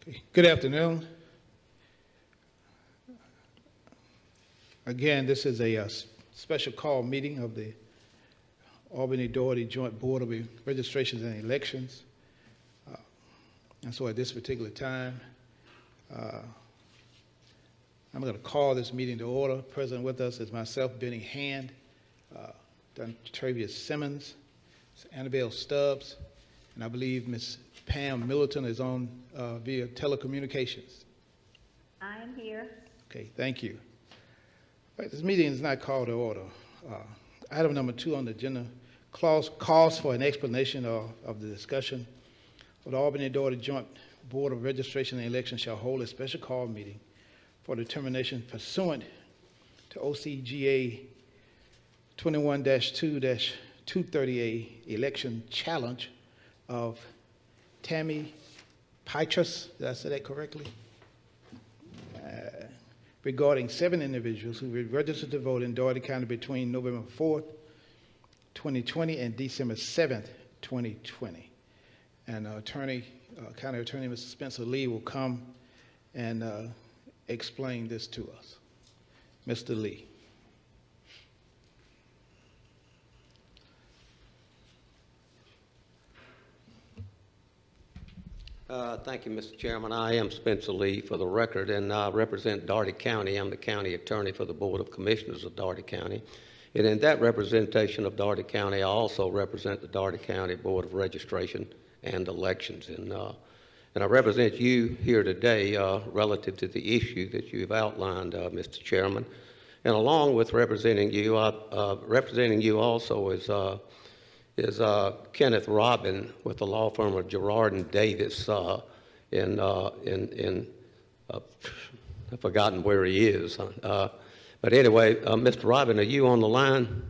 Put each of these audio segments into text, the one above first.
Okay. Good afternoon. Again, this is a special call meeting of the Albany-Doherty Joint Board of Registrations and Elections. And so at this particular time, I'm going to call this meeting to order. Present with us is myself, Benny Hand, Dr. Travius Simmons, Annabelle Stubbs, and I believe Ms. Pam Middleton is on via telecommunications. I am here. Okay, thank you. All right, this meeting is not called to order. Item number 2 on the agenda calls for an explanation of the discussion of the Albany-Doherty Joint Board of Registration and Election shall hold a special call meeting for determination pursuant to OCGA 21-2-230A election challenge of Tammy Petrus, did I say that correctly? Regarding 7 individuals who were registered to vote in Doherty County between November 4th, 2020 and December 7th, 2020. And County Attorney Mr. Spencer Lee will come and explain this to us. Mr. Lee. Thank you, Mr. Chairman. I am Spencer Lee for the record, and I represent Doherty County. I'm the county attorney for the Board of Commissioners of Doherty County. And in that representation of Doherty County, I also represent the Doherty County Board of Registration and Elections. And I represent you here today relative to the issue that you've outlined, Mr. Chairman. And along with representing you also is Kenneth Robin with the law firm of Gerard and Davis I've forgotten where he is. But anyway, Mr. Robin, are you on the line?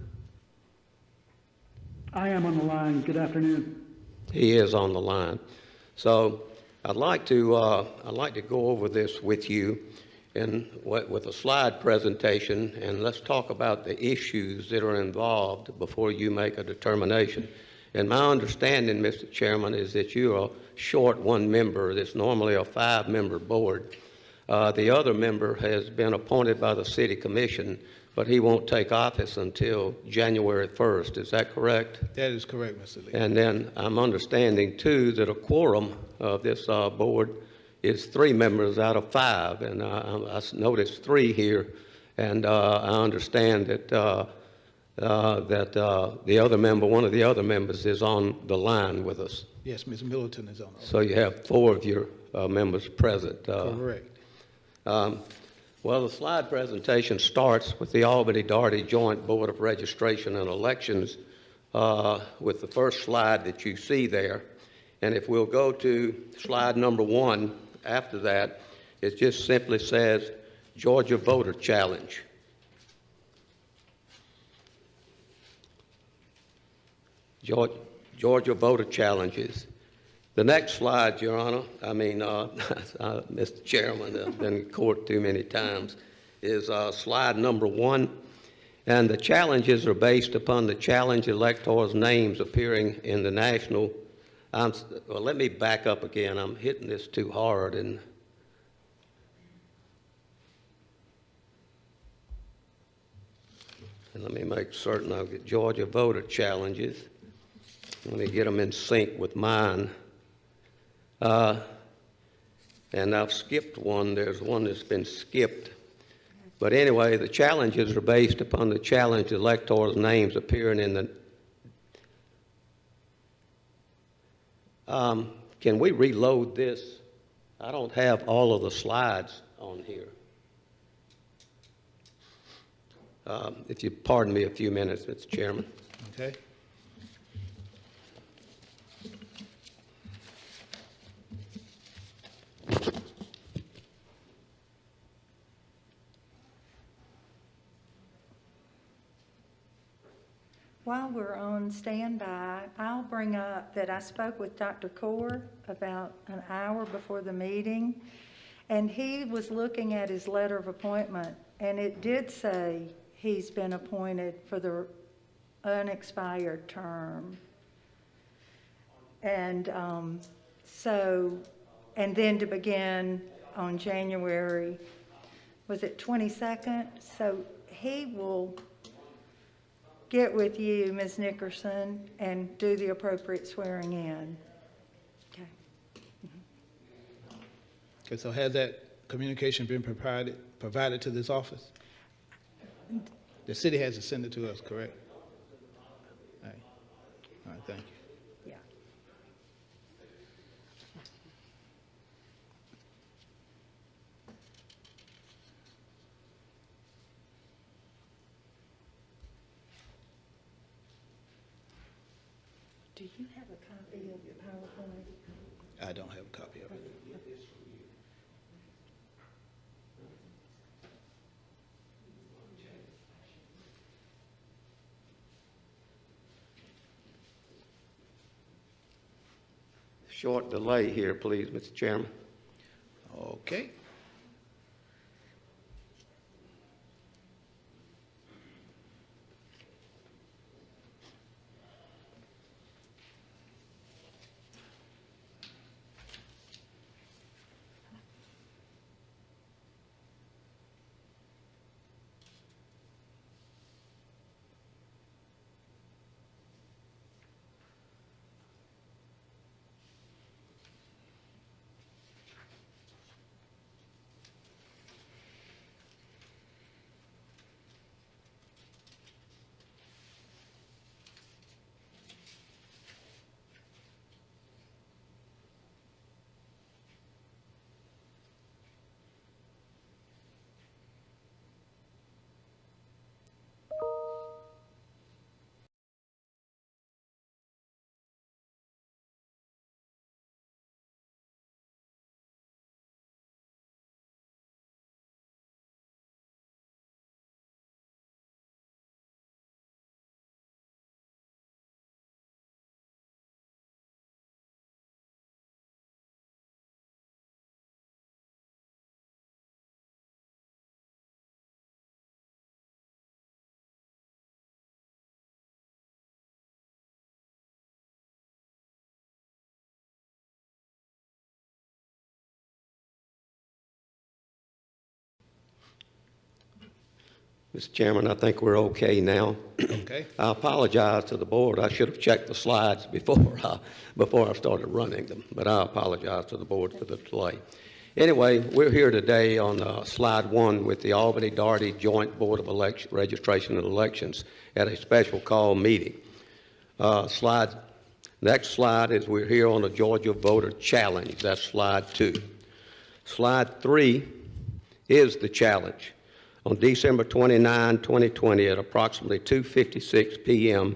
I am on the line. Good afternoon. He is on the line. So I'd like to go over this with you with a slide presentation, and let's talk about the issues that are involved before you make a determination. And my understanding, Mr. Chairman, is that you are short one member. That's normally a 5-member board. The other member has been appointed by the City Commission, but he won't take office until January 1st. Is that correct? That is correct, Mr. Lee. And then I'm understanding, too, that a quorum of this board is 3 members out of 5, and I noticed 3 here, and I understand that the other member, one of the other members, is on the line with us. Yes, Ms. Middleton is on. So you have 4 of your members present. Correct. Well, the slide presentation starts with the Albany-Doherty Joint Board of Registration and Elections with the first slide that you see there. And if we'll go to slide number 1, after that, it just simply says Georgia Voter Challenge. Georgia Voter Challenges. The next slide, Your Honor, Mr. Chairman, I've been in court too many times, is slide number 1. And the challenges are based upon the challenge electors' names appearing in the national. Well, let me back up again. I'm hitting this too hard. And let me make certain I'll get Georgia Voter Challenges. Let me get them in sync with mine. And I've skipped one. There's one that's been skipped. But anyway, the challenges are based upon the challenge electors' names appearing in the. Can we reload this? I don't have all of the slides on here. If you pardon me a few minutes, Mr. Chairman. Okay. While we're on standby, I'll bring up that I spoke with Dr. Core about an hour before the meeting, and he was looking at his letter of appointment, and it did say he's been appointed for the unexpired term. And so and then to begin on January, was it 22nd? So he will get with you, Ms. Nickerson, and do the appropriate swearing in. Okay. Okay, so has that communication been provided to this office? The city has to send it to us, correct? All right, all right, thank you. Yeah. Do you have a copy of the PowerPoint? I don't have a copy of it. Short delay here, please, Mr. Chairman. Okay. Mr. Chairman, I think we're okay now. Okay. I apologize to the board. I should have checked the slides before I started running them, but I apologize to the board for the delay. Anyway, we're here today on slide 1 with the Albany-Daugherty Joint Board of Registration and Elections at a special call meeting. Next slide is we're here on the Georgia Voter Challenge. That's slide 2. Slide 3 is the challenge. On December 29, 2020, at approximately 2:56 p.m.,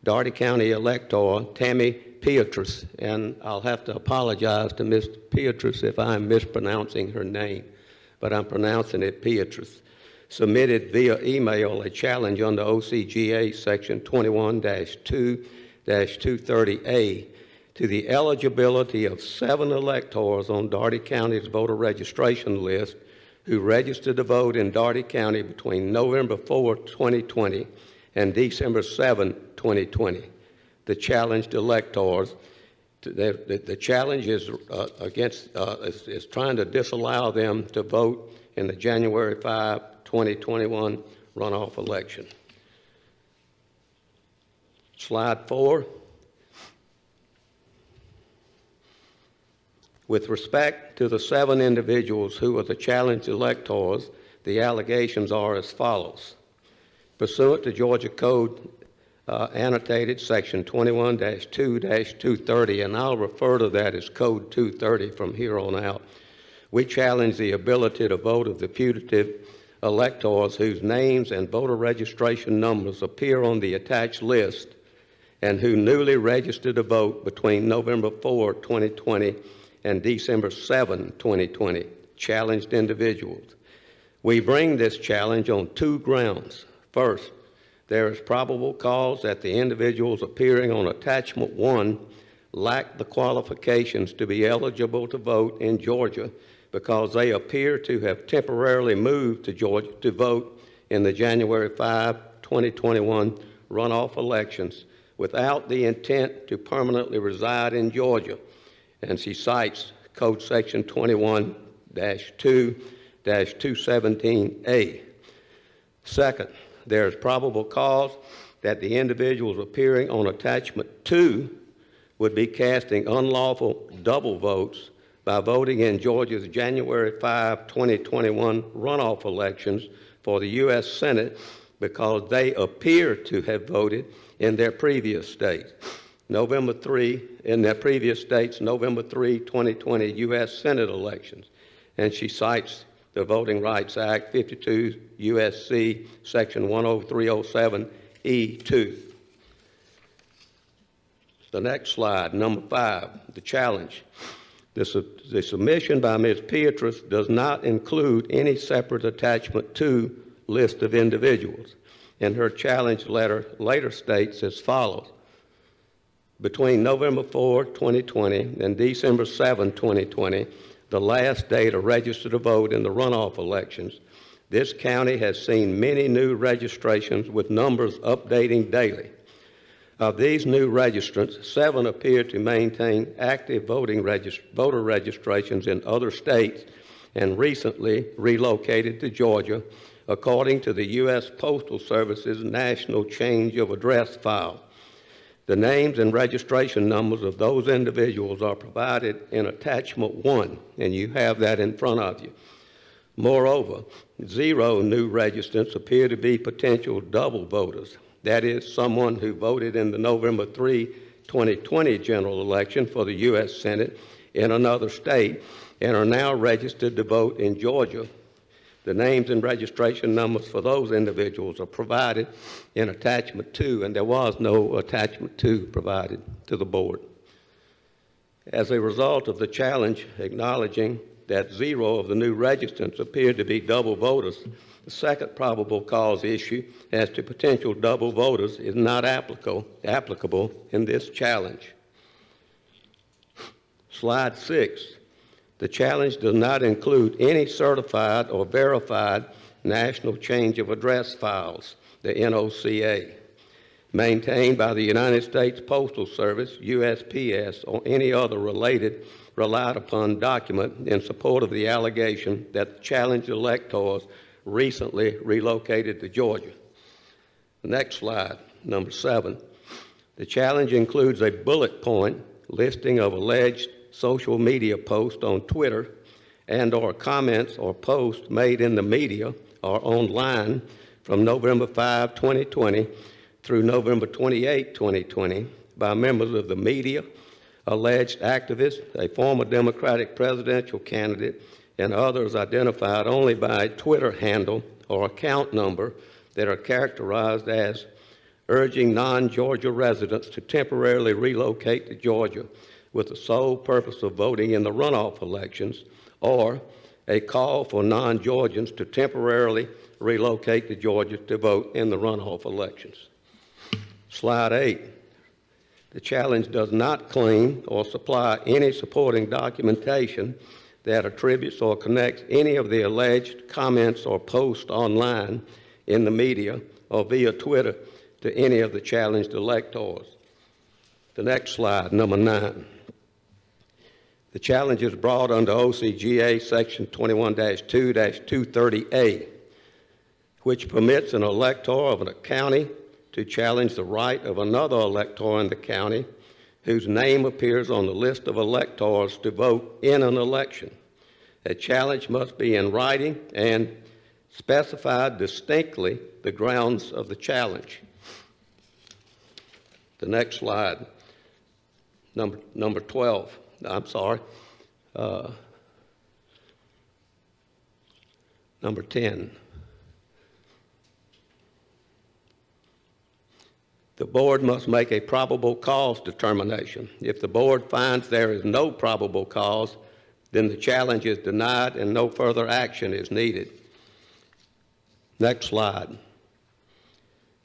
Daugherty County elector Tammy Pietrus, and I'll have to apologize to Ms. Pietrus if I'm mispronouncing her name, but I'm pronouncing it Pietrus, submitted via email a challenge under OCGA Section 21-2-230A to the eligibility of 7 electors on Daugherty County's voter registration list who registered to vote in Daugherty County between November 4, 2020 and December 7, 2020. The challenged electors, the challenge is is trying to disallow them to vote in the January 5, 2021 runoff election. Slide 4. With respect to the 7 individuals who are the challenged electors, the allegations are as follows. Pursuant to Georgia Code annotated Section 21-2-230, and I'll refer to that as Code 230 from here on out, we challenge the ability to vote of the putative electors whose names and voter registration numbers appear on the attached list and who newly registered to vote between November 4, 2020 and December 7, 2020, challenged individuals. We bring this challenge on 2 grounds. First, there is probable cause that the individuals appearing on Attachment 1 lack the qualifications to be eligible to vote in Georgia because they appear to have temporarily moved to Georgia to vote in the January 5, 2021 runoff elections without the intent to permanently reside in Georgia. And she cites Code Section 21-2-217A. Second, there is probable cause that the individuals appearing on Attachment 2 would be casting unlawful double votes by voting in Georgia's January 5, 2021 runoff elections for the U.S. Senate because they appear to have voted in their previous state. November 3, 2020 U.S. Senate elections. And she cites the Voting Rights Act, 52 U.S.C. Section 10307E2. The next slide, number 5, the challenge. The submission by Ms. Beatrice does not include any separate Attachment 2 list of individuals. And her challenge letter later states as follows. Between November 4, 2020 and December 7, 2020, the last day to register to vote in the runoff elections, this county has seen many new registrations with numbers updating daily. Of these new registrants, 7 appear to maintain active voter registrations in other states and recently relocated to Georgia, according to the U.S. Postal Service's National Change of Address file. The names and registration numbers of those individuals are provided in Attachment 1, and you have that in front of you. Moreover, 0 new registrants appear to be potential double voters. That is, someone who voted in the November 3, 2020 general election for the U.S. Senate in another state and are now registered to vote in Georgia. The names and registration numbers for those individuals are provided in Attachment 2, and there was no Attachment 2 provided to the board. As a result of the challenge acknowledging that 0 of the new registrants appeared to be double voters, the second probable cause issue as to potential double voters is not applicable in this challenge. Slide 6. The challenge does not include any certified or verified National Change of Address files, the NOCA, maintained by the United States Postal Service, USPS, or any other relied upon document in support of the allegation that the challenged electors recently relocated to Georgia. The next slide, number 7. The challenge includes a bullet point listing of alleged social media posts on Twitter and or comments or posts made in the media or online from November 5, 2020 through November 28, 2020 by members of the media, alleged activists, a former Democratic presidential candidate, and others identified only by a Twitter handle or account number that are characterized as urging non-Georgia residents to temporarily relocate to Georgia with the sole purpose of voting in the runoff elections, or a call for non-Georgians to temporarily relocate to Georgia to vote in the runoff elections. Slide 8. The challenge does not claim or supply any supporting documentation that attributes or connects any of the alleged comments or posts online in the media or via Twitter to any of the challenged electors. The next slide, number 9. The challenge is brought under OCGA Section 21-2-230A, which permits an elector of a county to challenge the right of another elector in the county whose name appears on the list of electors to vote in an election. A challenge must be in writing and specify distinctly the grounds of the challenge. The next slide, number 12. Number 10. The board must make a probable cause determination. If the board finds there is no probable cause, then the challenge is denied and no further action is needed. Next slide.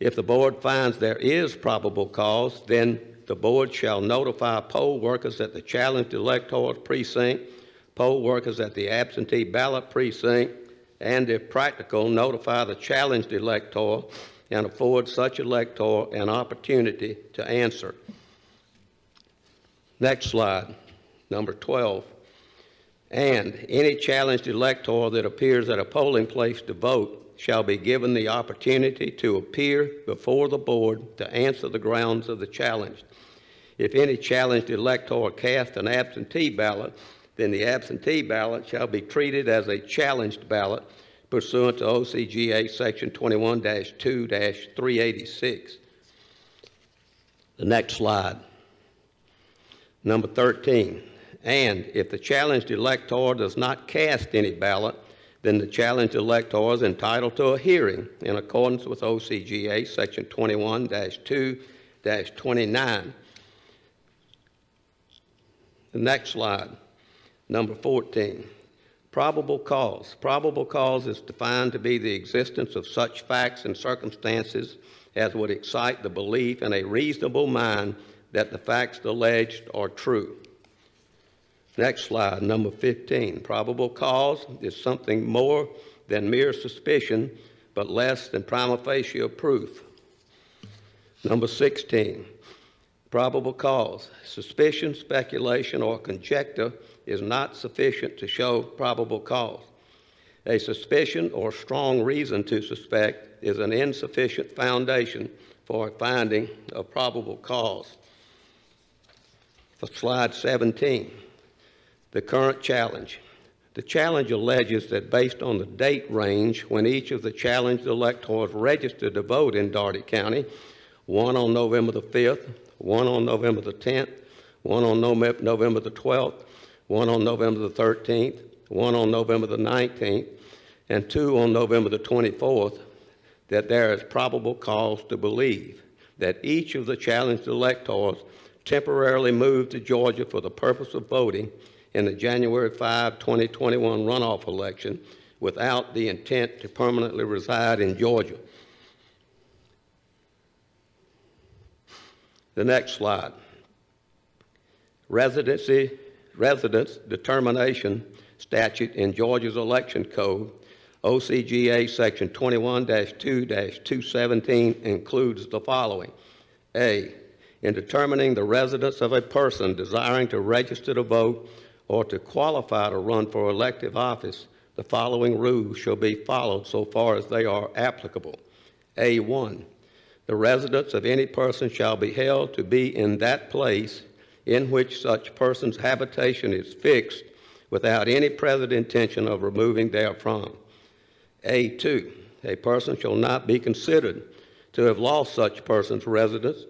If the board finds there is probable cause, then the board shall notify poll workers at the challenged elector's precinct, poll workers at the absentee ballot precinct, and if practical, notify the challenged elector and afford such elector an opportunity to answer. Next slide, number 12. and any challenged elector that appears at a polling place to vote shall be given the opportunity to appear before the board to answer the grounds of the challenge. If any challenged elector casts an absentee ballot, then the absentee ballot shall be treated as a challenged ballot pursuant to OCGA Section 21-2-386. The next slide. Number 13. And if the challenged elector does not cast any ballot, then the challenged elector is entitled to a hearing in accordance with OCGA Section 21-2-29. The next slide, number 14. Probable cause. Probable cause is defined to be the existence of such facts and circumstances as would excite the belief in a reasonable mind that the facts alleged are true. Next slide, number 15. Probable cause is something more than mere suspicion, but less than prima facie proof. Number 16. Probable cause. Suspicion, speculation, or conjecture is not sufficient to show probable cause. A suspicion or strong reason to suspect is an insufficient foundation for a finding of probable cause. For slide 17. The current challenge. The challenge alleges that based on the date range when each of the challenged electors registered to vote in Dougherty County, one on November the 5th, one on November the 10th, one on November the 12th, one on November the 13th, one on November the 19th, and two on November the 24th, that there is probable cause to believe that each of the challenged electors temporarily moved to Georgia for the purpose of voting in the January 5, 2021 runoff election without the intent to permanently reside in Georgia. The next slide. Residence determination statute in Georgia's election code, OCGA Section 21-2-217 includes the following. A, in determining the residence of a person desiring to register to vote or to qualify to run for elective office, the following rules shall be followed so far as they are applicable. A1, the residence of any person shall be held to be in that place in which such person's habitation is fixed without any present intention of removing therefrom. A2, a person shall not be considered to have lost such person's residence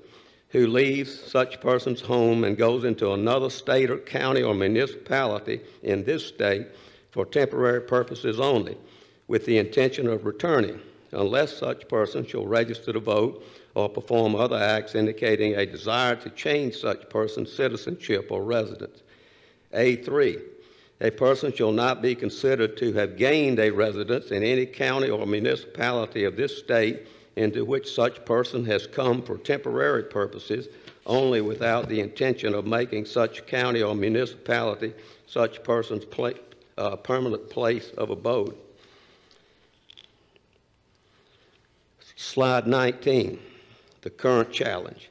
who leaves such person's home and goes into another state or county or municipality in this state for temporary purposes only, with the intention of returning, unless such person shall register to vote or perform other acts indicating a desire to change such person's citizenship or residence. A3, a person shall not be considered to have gained a residence in any county or municipality of this state into which such person has come for temporary purposes only without the intention of making such county or municipality such person's permanent place of abode. Slide 19, the current challenge.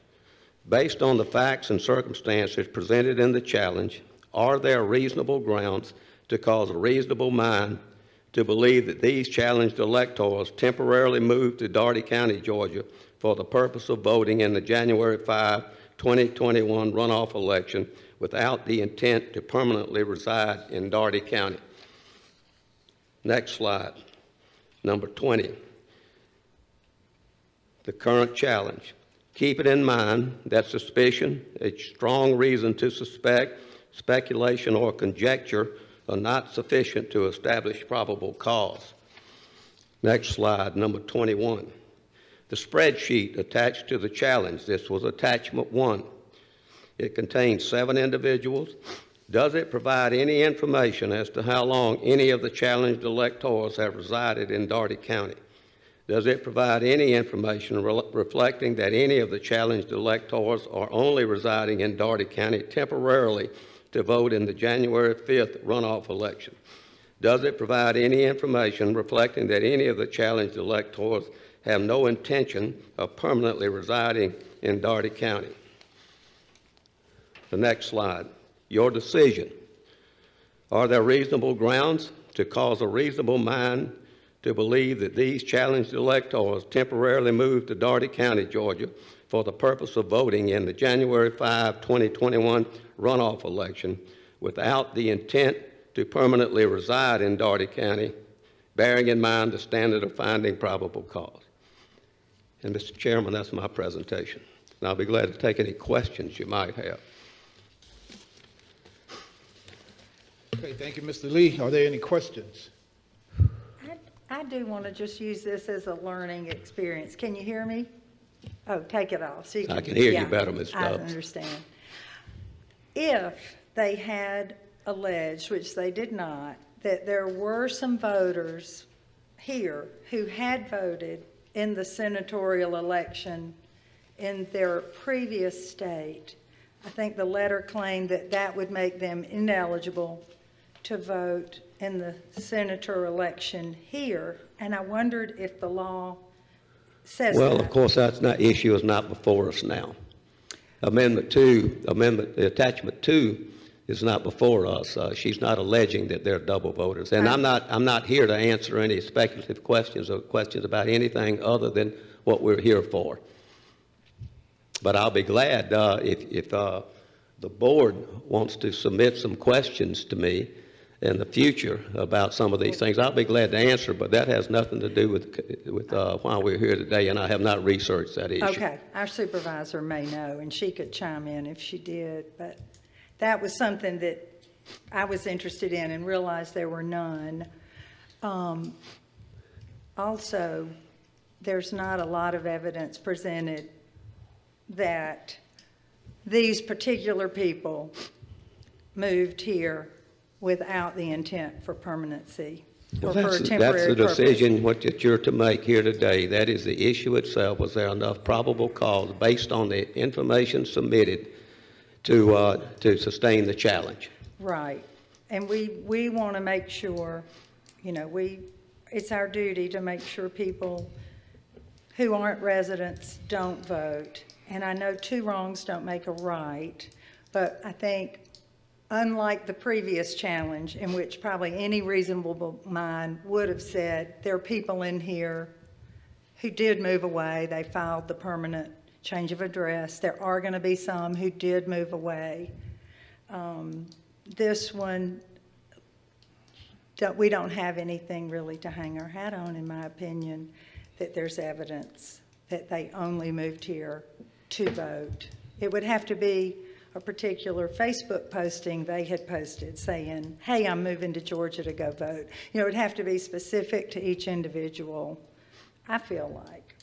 Based on the facts and circumstances presented in the challenge, are there reasonable grounds to cause a reasonable mind to believe that these challenged electors temporarily moved to Dougherty County, Georgia for the purpose of voting in the January 5, 2021 runoff election without the intent to permanently reside in Dougherty County? Next slide, number 20. The current challenge. Keep it in mind that suspicion, a strong reason to suspect, speculation, or conjecture are not sufficient to establish probable cause. Next slide, number 21. The spreadsheet attached to the challenge. This was attachment 1. It contains 7 individuals. Does it provide any information as to how long any of the challenged electors have resided in Dougherty County? Does it provide any information reflecting that any of the challenged electors are only residing in Dougherty County temporarily to vote in the January 5th runoff election? Does it provide any information reflecting that any of the challenged electors have no intention of permanently residing in Dougherty County? The next slide, your decision. Are there reasonable grounds to cause a reasonable mind to believe that these challenged electors temporarily moved to Dougherty County, Georgia, for the purpose of voting in the January 5, 2021 runoff election without the intent to permanently reside in Dougherty County, bearing in mind the standard of finding probable cause? And Mr. Chairman, that's my presentation. And I'll be glad to take any questions you might have. Okay, thank you, Mr. Lee. Are there any questions? I do want to just use this as a learning experience. Can you hear me? Oh, take it off. So you I can hear you yeah, better, Ms. I Stubbs. understand. If they had alleged, which they did not, that there were some voters here who had voted in the senatorial election in their previous state, I think the letter claimed that that would make them ineligible to vote in the senator election here, and I wondered if the law says Well, that. of course, that issue is not before us now. Attachment 2 is not before us. She's not alleging that they're double voters. And I'm not here to answer any speculative questions or questions about anything other than what we're here for. But I'll be glad if the board wants to submit some questions to me in the future about some of these things. I'll be glad to answer, but that has nothing to do with why we're here today, and I have not researched that issue. Okay, our supervisor may know, and she could chime in if she did, but that was something that I was interested in and realized there were none. Also, there's not a lot of evidence presented that these particular people moved here without the intent for permanency or for a That's temporary the purpose. decision that you're to make here today. That is the issue itself. Was there enough probable cause based on the information submitted to sustain the challenge? Right. And we want to make sure, you know, it's our duty to make sure people who aren't residents don't vote. And I know two wrongs don't make a right, but I think unlike the previous challenge, in which probably any reasonable mind would have said, there are people in here who did move away, they filed the permanent change of address. There are going to be some who did move away. This one, we don't have anything really to hang our hat on, in my opinion, that there's evidence that they only moved here to vote. It would have to be a particular Facebook posting they had posted saying, hey, I'm moving to Georgia to go vote. You know, it would have to be specific to each individual, I feel like.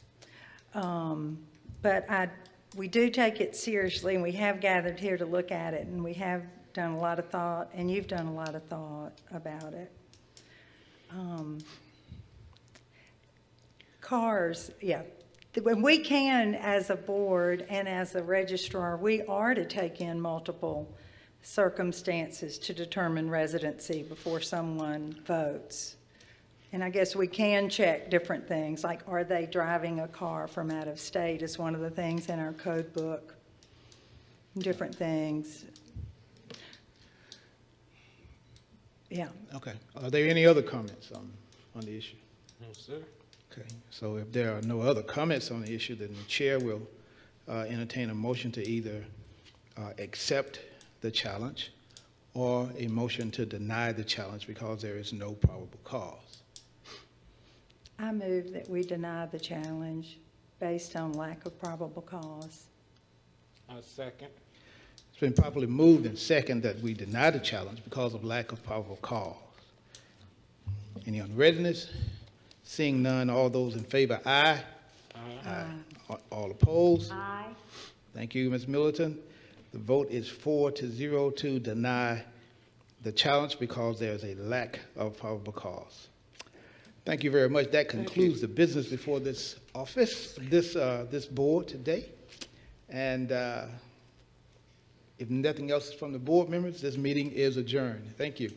But we do take it seriously, and we have gathered here to look at it, and we have done a lot of thought, and you've done a lot of thought about it. Cars, yeah. When we can, as a board and as a registrar, we are to take in multiple circumstances to determine residency before someone votes. And I guess we can check different things, like are they driving a car from out of state is one of the things in our code book. Different things. Yeah. Okay. Are there any other comments on the issue? No, sir. Okay. So if there are no other comments on the issue, then the chair will entertain a motion to either accept the challenge or a motion to deny the challenge because there is no probable cause. I move that we deny the challenge based on lack of probable cause. I second. It's been properly moved and second that we deny the challenge because of lack of probable cause. Any unreadiness? Seeing none, all those in favor, aye. Aye. All opposed? Aye. Thank you, Ms. Middleton. The vote is 4-0 to deny the challenge because there is a lack of probable cause. Thank you very much. That concludes the business before this office, this board today. And if nothing else is from the board members, this meeting is adjourned. Thank you.